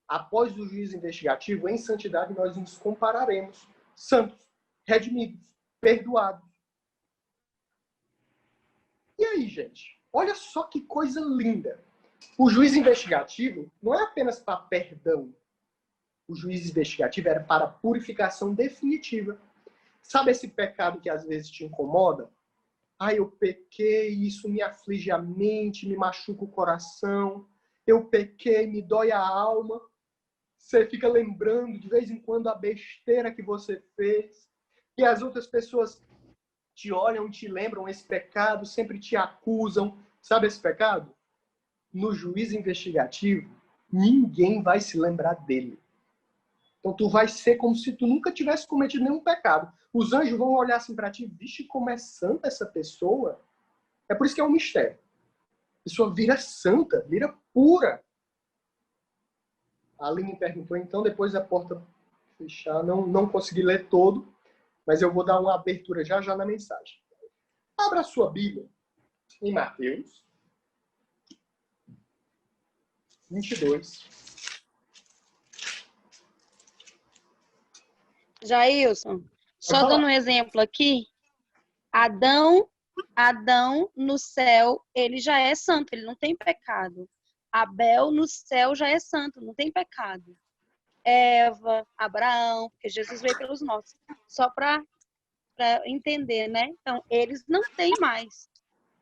Após o juízo investigativo, em santidade, nós nos compararemos. Santos, redimidos, perdoados. E aí, gente? Olha só que coisa linda. O juiz investigativo não é apenas para perdão. O juiz investigativo era para purificação definitiva. Sabe esse pecado que às vezes te incomoda? Ai, eu pequei, isso me aflige a mente, me machuca o coração. Eu pequei, me dói a alma. Você fica lembrando de vez em quando a besteira que você fez. E as outras pessoas te olham, te lembram esse pecado, sempre te acusam. Sabe esse pecado? No juízo investigativo, ninguém vai se lembrar dele. Então tu vai ser como se tu nunca tivesse cometido nenhum pecado. Os anjos vão olhar assim para ti, vixe, como é santa essa pessoa. É por isso que é um mistério. A pessoa vira santa, vira pura. A Aline me perguntou, então, depois da porta fechar, não consegui ler todo, mas eu vou dar uma abertura já na mensagem. Abra a sua Bíblia em Mateus 22. Jailson, só dando um exemplo aqui, Adão no céu, ele já é santo, ele não tem pecado. Abel no céu já é santo, não tem pecado. Eva, Abraão, porque Jesus veio pelos nossos. Só para entender, né? Então, eles não têm mais.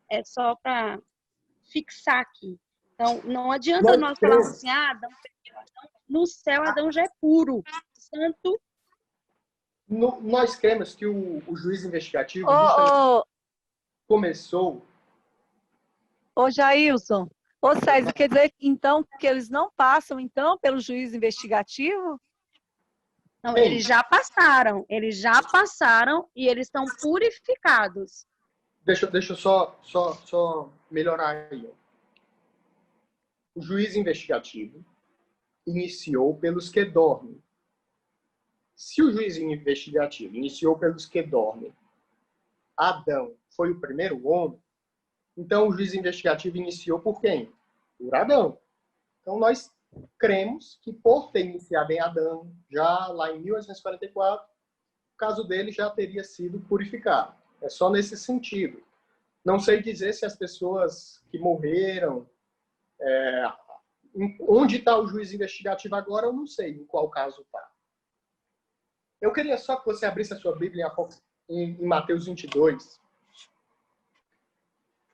É só para fixar aqui. Então, não adianta nós falarmos assim, Adão, no céu Adão já é puro, santo. Nós cremos que o juiz investigativo começou... Ô, Jailson, ô, César, quer dizer, então, que eles não passam, então, pelo juiz investigativo? Não, eles já passaram e eles estão purificados. Deixa eu só melhorar aí. O juiz investigativo iniciou pelos que dormem. Se o juiz investigativo iniciou pelos que dormem, Adão foi o primeiro homem, então o juiz investigativo iniciou por quem? Por Adão. Então nós cremos que por ter iniciado em Adão, já lá em 1844, o caso dele já teria sido purificado. É só nesse sentido. Não sei dizer se as pessoas que morreram, onde está o juiz investigativo agora, eu não sei em qual caso está. Eu queria só que você abrisse a sua Bíblia em Mateus 22.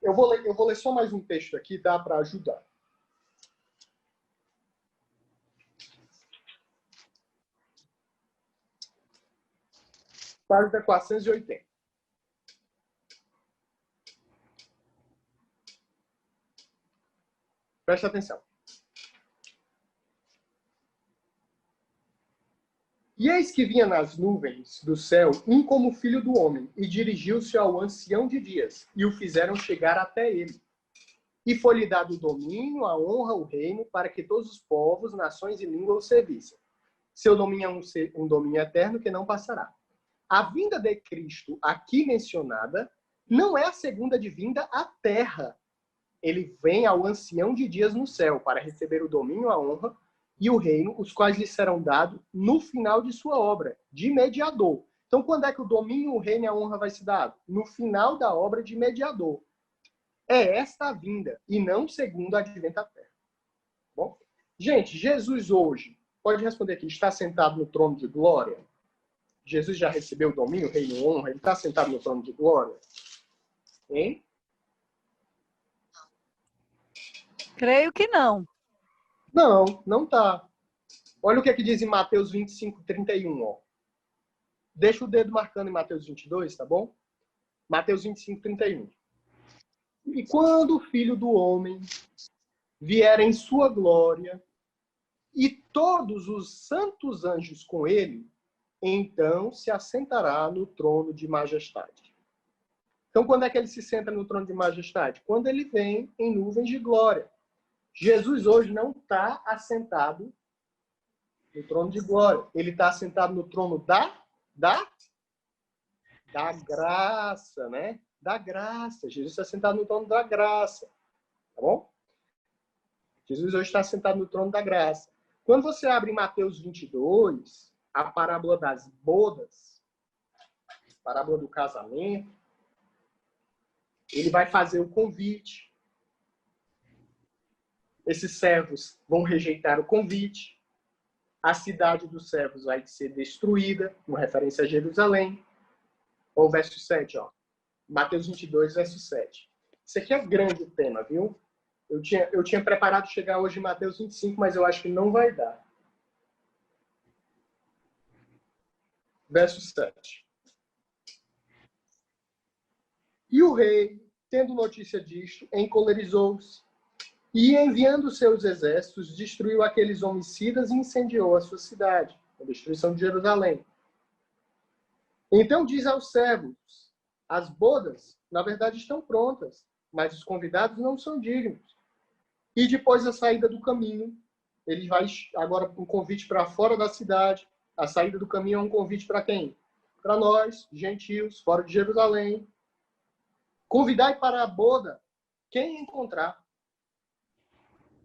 Eu vou ler só mais um texto aqui, tá? Para ajudar. Página 480. Preste atenção. E eis que vinha nas nuvens do céu um como filho do homem, e dirigiu-se ao ancião de dias, e o fizeram chegar até ele. E foi-lhe dado o domínio, a honra, o reino, para que todos os povos, nações e línguas o servissem. Seu domínio é um domínio eterno que não passará. A vinda de Cristo, aqui mencionada, não é a segunda de vinda à terra. Ele vem ao ancião de dias no céu, para receber o domínio, a honra e o reino, os quais lhe serão dados no final de sua obra, de mediador. Então, quando é que o domínio, o reino e a honra vai se dar? No final da obra de mediador. É esta a vinda, e não segundo o advento à terra. Bom? Gente, Jesus hoje, pode responder aqui, está sentado no trono de glória? Jesus já recebeu o domínio, reino e honra? Ele está sentado no trono de glória? Hein? Creio que não. Não, não está. Olha o que é que diz em Mateus 25, 31. Ó. Deixa o dedo marcando em Mateus 22, tá bom? Mateus 25, 31. E quando o Filho do Homem vier em sua glória e todos os santos anjos com ele, então se assentará no trono de majestade. Então, quando é que ele se senta no trono de majestade? Quando ele vem em nuvens de glória. Jesus hoje não está assentado no trono de glória. Ele está assentado no trono da graça, né? Da graça. Jesus está sentado no trono da graça. Tá bom? Jesus hoje está sentado no trono da graça. Quando você abre Mateus 22, a parábola das bodas, a parábola do casamento, ele vai fazer o convite. Esses servos vão rejeitar o convite. A cidade dos servos vai ser destruída, com referência a Jerusalém. Ou o verso 7, ó. Mateus 22, verso 7. Isso aqui é grande o tema, viu? Eu tinha preparado chegar hoje em Mateus 25, mas eu acho que não vai dar. Verso 7. E o rei, tendo notícia disto, encolerizou-se e, enviando seus exércitos, destruiu aqueles homicidas e incendiou a sua cidade, a destruição de Jerusalém. Então diz aos servos, as bodas, na verdade, estão prontas, mas os convidados não são dignos. E depois da saída do caminho, ele vai agora um convite para fora da cidade. A saída do caminho é um convite para quem? Para nós, gentios, fora de Jerusalém. Convidai para a boda quem encontrar.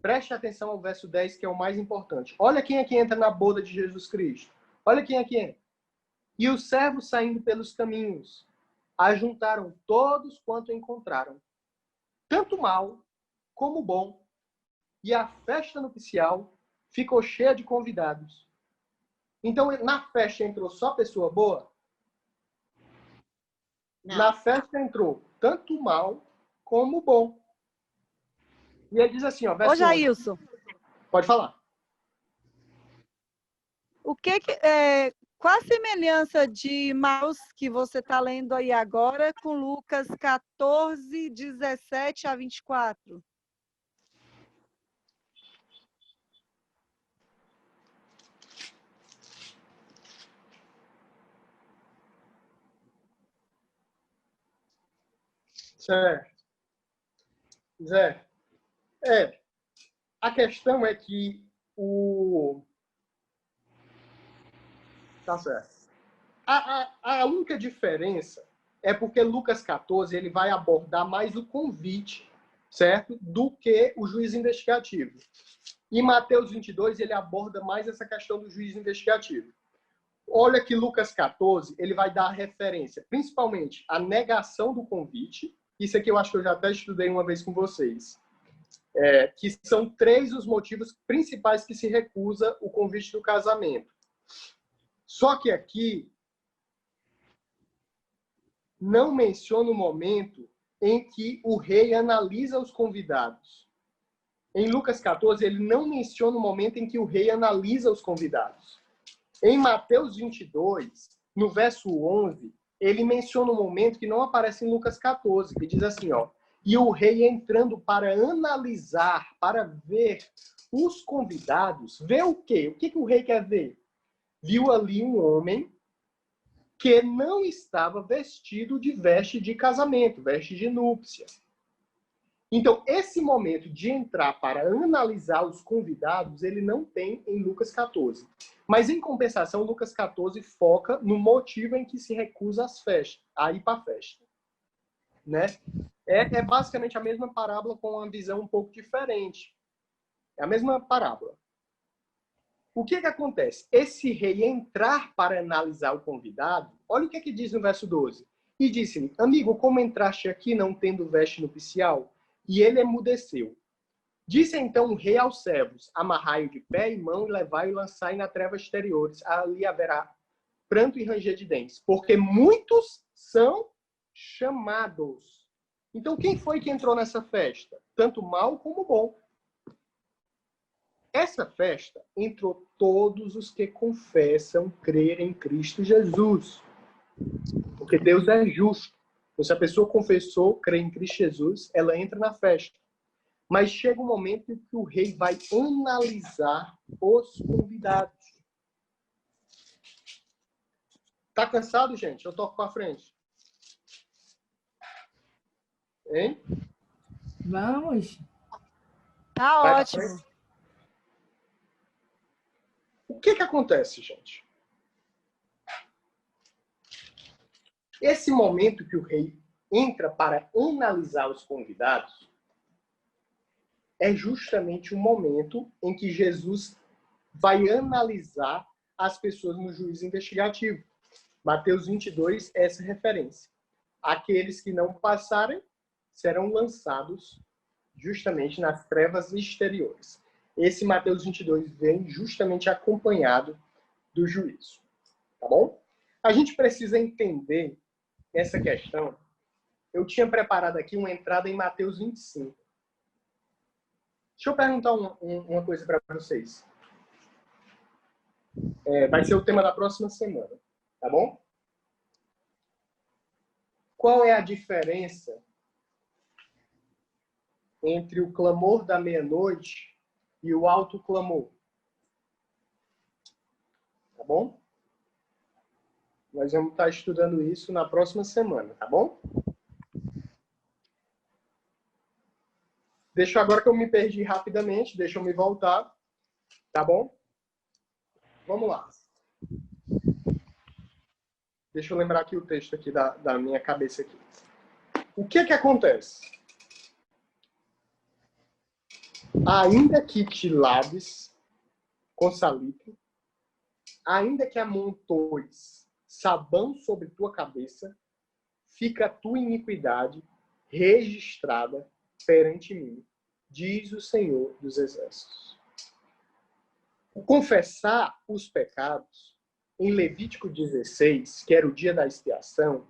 Preste atenção ao verso 10, que é o mais importante. Olha quem é que entra na boda de Jesus Cristo. Olha quem é que entra. E os servos saindo pelos caminhos, ajuntaram todos quanto encontraram, tanto mal como bom, e a festa nupcial ficou cheia de convidados. Então, na festa entrou só pessoa boa? Não. Na festa entrou tanto mal como bom. E ele diz assim, ó, Ô, verso 11. Jailson, Pode falar. qual a semelhança de Maus que você está lendo aí agora com Lucas 14, 17 a 24? Certo. Zé, a questão é que Tá certo. A única diferença é porque Lucas 14 ele vai abordar mais o convite, certo? Do que o juiz investigativo. E Mateus 22 ele aborda mais essa questão do juiz investigativo. Olha que Lucas 14 ele vai dar referência, principalmente à negação do convite. Isso aqui eu acho que eu já até estudei uma vez com vocês. Que são 3 os motivos principais que se recusa o convite do casamento. Só que aqui não menciona o momento em que o rei analisa os convidados. Em Lucas 14, ele não menciona o momento em que o rei analisa os convidados. Em Mateus 22, no verso 11, ele menciona um momento que não aparece em Lucas 14, que diz assim, ó, e o rei entrando para analisar, para ver os convidados, vê o quê? O que o rei quer ver? Viu ali um homem que não estava vestido de veste de casamento, veste de núpcia. Então, esse momento de entrar para analisar os convidados, ele não tem em Lucas 14. Mas, em compensação, Lucas 14 foca no motivo em que se recusa as festas, a ir para a festa. Né? É basicamente a mesma parábola com uma visão um pouco diferente. É a mesma parábola. O que acontece? Esse rei entrar para analisar o convidado, olha o que diz no verso 12. E disse-lhe, amigo, como entraste aqui não tendo veste nupcial? E ele emudeceu. Disse então o rei aos servos, amarrai-o de pé e mão e levai-o e lançai na trevas exteriores. Ali haverá pranto e ranger de dentes, porque muitos são chamados. Então quem foi que entrou nessa festa? Tanto mal como bom. Essa festa entrou todos os que confessam crer em Cristo Jesus. Porque Deus é justo. Então, se a pessoa confessou crer em Cristo Jesus, ela entra na festa. Mas chega um momento em que o rei vai analisar os convidados. Tá cansado, gente? Eu toco para frente. Hein? Vamos. Tá Vai pra ótimo. frente. O que acontece, gente? Esse momento que o rei entra para analisar os convidados é justamente o momento em que Jesus vai analisar as pessoas no juízo investigativo. Mateus 22 é essa referência. Aqueles que não passarem serão lançados justamente nas trevas exteriores. Esse Mateus 22 vem justamente acompanhado do juízo. Tá bom? A gente precisa entender essa questão. Eu tinha preparado aqui uma entrada em Mateus 25. Deixa eu perguntar uma coisa para vocês. Vai ser o tema da próxima semana. Tá bom? Qual é a diferença entre o clamor da meia-noite e o alto clamor? Tá bom? Nós vamos estar estudando isso na próxima semana, tá bom? Deixa agora que eu me perdi rapidamente, deixa eu me voltar, tá bom? Vamos lá. Deixa eu lembrar aqui o texto aqui da minha cabeça aqui. O que acontece? Ainda que te laves com salitre, ainda que amontoes sabão sobre tua cabeça, fica a tua iniquidade registrada perante mim. diz o Senhor dos Exércitos. O confessar os pecados, em Levítico 16, que era o dia da expiação,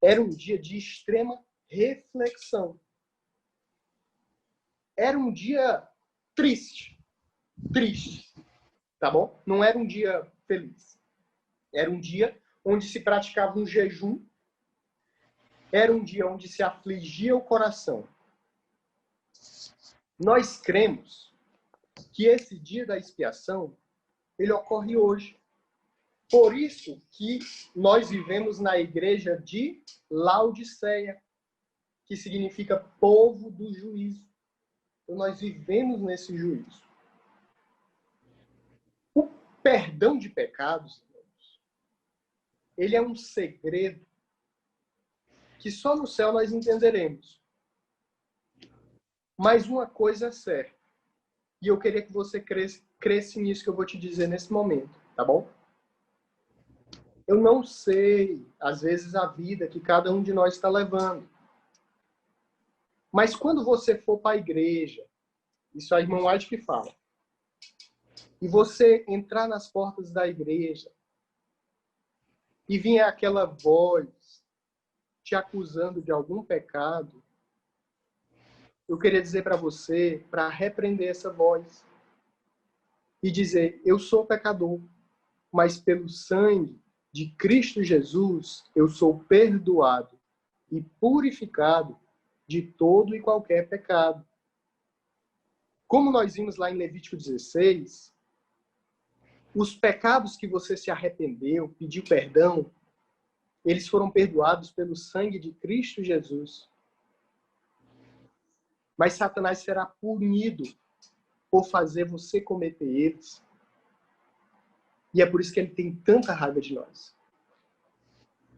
era um dia de extrema reflexão. Era um dia triste, tá bom? Não era um dia feliz. Era um dia onde se praticava um jejum, era um dia onde se afligia o coração. Nós cremos que esse dia da expiação, ele ocorre hoje. Por isso que nós vivemos na igreja de Laodiceia, que significa povo do juízo. Então, nós vivemos nesse juízo. O perdão de pecados, irmãos, ele é um segredo que só no céu nós entenderemos. Mas uma coisa é certa, e eu queria que você cresce nisso que eu vou te dizer nesse momento, tá bom? Eu não sei, às vezes, a vida que cada um de nós está levando. Mas quando você for para a igreja, isso a irmã White que fala, e você entrar nas portas da igreja, e vier aquela voz te acusando de algum pecado, eu queria dizer para você, para repreender essa voz, e dizer, eu sou pecador, mas pelo sangue de Cristo Jesus, eu sou perdoado e purificado de todo e qualquer pecado. Como nós vimos lá em Levítico 16, os pecados que você se arrependeu, pediu perdão, eles foram perdoados pelo sangue de Cristo Jesus. Mas Satanás será punido por fazer você cometer eles. E é por isso que ele tem tanta raiva de nós.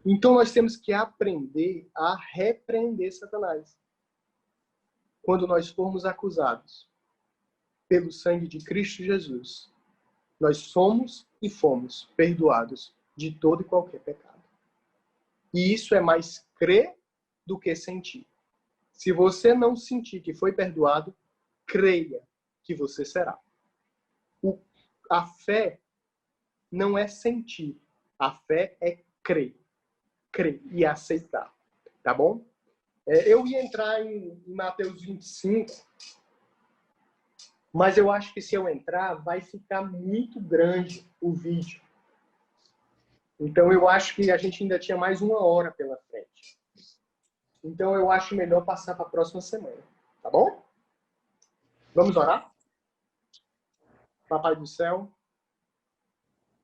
Então nós temos que aprender a repreender Satanás. Quando nós formos acusados pelo sangue de Cristo Jesus, nós somos e fomos perdoados de todo e qualquer pecado. E isso é mais crer do que sentir. Se você não sentir que foi perdoado, creia que você será. A fé não é sentir. A fé é crer. Crer e aceitar. Tá bom? Eu ia entrar em Mateus 25, mas eu acho que se eu entrar, vai ficar muito grande o vídeo. Então, eu acho que a gente ainda tinha mais 1 hora pela frente. Então, eu acho melhor passar para a próxima semana. Tá bom? Vamos orar? Papai do céu,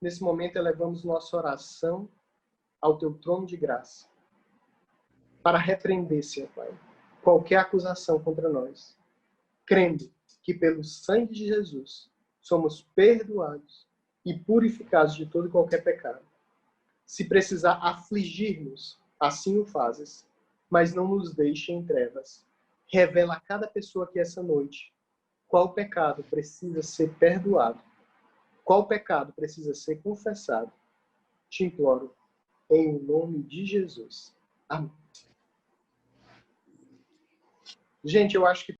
nesse momento elevamos nossa oração ao teu trono de graça para repreender, Senhor Pai, qualquer acusação contra nós, crendo que pelo sangue de Jesus somos perdoados e purificados de todo e qualquer pecado. Se precisar afligir-nos, assim o fazes, mas não nos deixe em trevas. Revela a cada pessoa aqui essa noite qual pecado precisa ser perdoado, qual pecado precisa ser confessado. Te imploro, em nome de Jesus. Amém. Gente, eu acho que